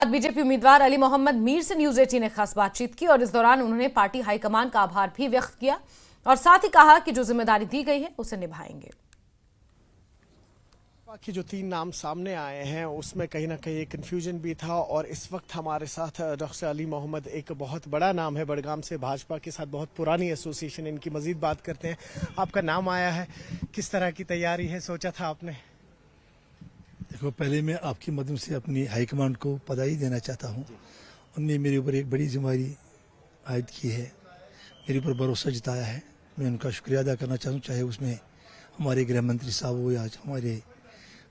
BJP उम्मीदवार अली मोहम्मद मीर से news 18 ने खास बातचीत की और इस दौरान उन्होंने पार्टी हाईकमान का आभार भी व्यक्त किया और साथ ही कहा कि जो जिम्मेदारी दी गई है उसे निभाएंगे। बाकी जो 3 नाम सामने आए हैं उसमें कहीं ना कहीं एक कन्फ्यूजन भी था और इस वक्त हमारे साथ डॉक्टर अली मोहम्मद एक बहुत बड़ा नाम है बड़गाम से, भाजपा के साथ बहुत पुरानी एसोसिएशन, इनकी मजीद बात करते हैं। आपका नाम आया है, किस तरह की तैयारी है, सोचा था आपने? देखो, पहले मैं आपके माध्यम से अपनी हाईकमान को बधाई देना चाहता हूँ। उनने मेरे ऊपर एक बड़ी जिम्मेदारी आयद की है, मेरे ऊपर भरोसा जताया है। मैं उनका शुक्रिया अदा करना चाहूँ, चाहे उसमें हमारे गृह मंत्री साहब हो या हमारे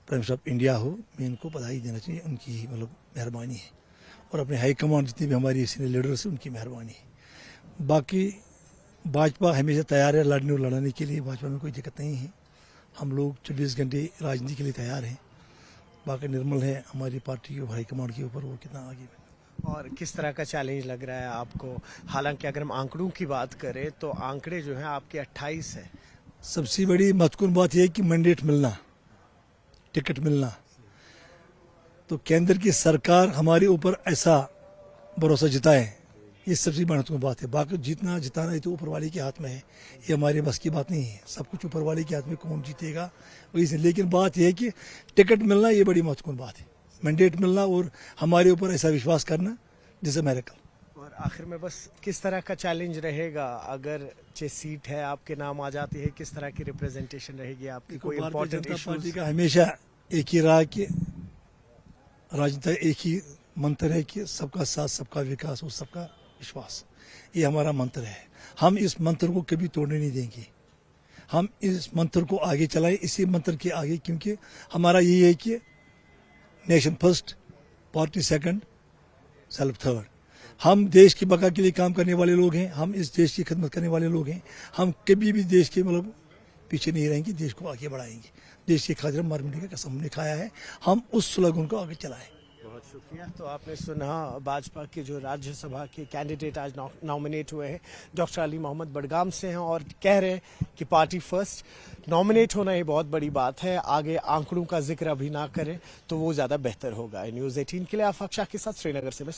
प्राइम मिनिस्टर ऑफ इंडिया हो। मैं इनको बधाई देना चाहिए, उनकी मेहरबानी है और अपने हाईकमान जितने भी हमारी सीनियर लीडर्स हैं उनकी मेहरबानी है। बाकी भाजपा हमेशा तैयार है लड़ने और लड़ाने के लिए, भाजपा में कोई दिक्कत नहीं है। हम लोग 24 घंटे राजनीति के लिए तैयार हैं। बाकी निर्मल है हमारी पार्टी के हाईकमान के ऊपर, वो कितना आगे बढ़े। और किस तरह का चैलेंज लग रहा है आपको? हालांकि अगर हम आंकड़ों की बात करें तो आंकड़े जो हैं आपके 28 है। सबसे बड़ी महत्वपूर्ण बात यह है कि मैंडेट मिलना, टिकट मिलना। तो केंद्र की सरकार हमारे ऊपर ऐसा भरोसा जताए, ये सबसे महत्वपूर्ण बात है। बाकी जीतना जिताना ये तो ऊपर वाले के हाथ में है, ये हमारे बस की बात नहीं है। सब कुछ ऊपर वाले के हाथ में, कौन जीतेगा वही से। लेकिन बात यह है कि टिकट मिलना ये बड़ी महत्वपूर्ण बात है, मैंडेट मिलना और हमारे ऊपर ऐसा विश्वास करना जैसे मेरे कल। और आखिर में बस किस तरह का चैलेंज रहेगा अगर ये सीट है आपके नाम आ जाती है, किस तरह की रिप्रेजेंटेशन रहेगी आपकी? कोई इंपॉर्टेंट पार्टी का हमेशा एक ही रहा कि राजनीति एक ही मंत्र है कि सबका साथ, सबका विकास और सबका विश्वास, ये हमारा मंत्र है। हम इस मंत्र को कभी तोड़ने नहीं देंगे। हम इस मंत्र को आगे चलाएं, इसी मंत्र के आगे, क्योंकि हमारा यही है कि nation first, party second, self third. हम देश की बका के लिए काम करने वाले लोग हैं, हम इस देश की खिदमत करने वाले लोग हैं। हम कभी भी देश के पीछे नहीं रहेंगे, देश को आगे बढ़ाएंगे। देश की खातिर मर मिटने का कसम हमने खाया है, हम उस स्लोगन को आगे चलाएं। बहुत शुक्रिया। तो आपने सुना भाजपा के जो राज्यसभा के कैंडिडेट आज नॉमिनेट हुए हैं, डॉक्टर अली मोहम्मद बड़गाम से हैं और कह रहे हैं कि पार्टी फर्स्ट। नॉमिनेट होना ये बहुत बड़ी बात है, आगे आंकड़ों का जिक्र अभी ना करें तो वो ज़्यादा बेहतर होगा। न्यूज़ 18 के लिए आफाक शाह के साथ श्रीनगर से मैं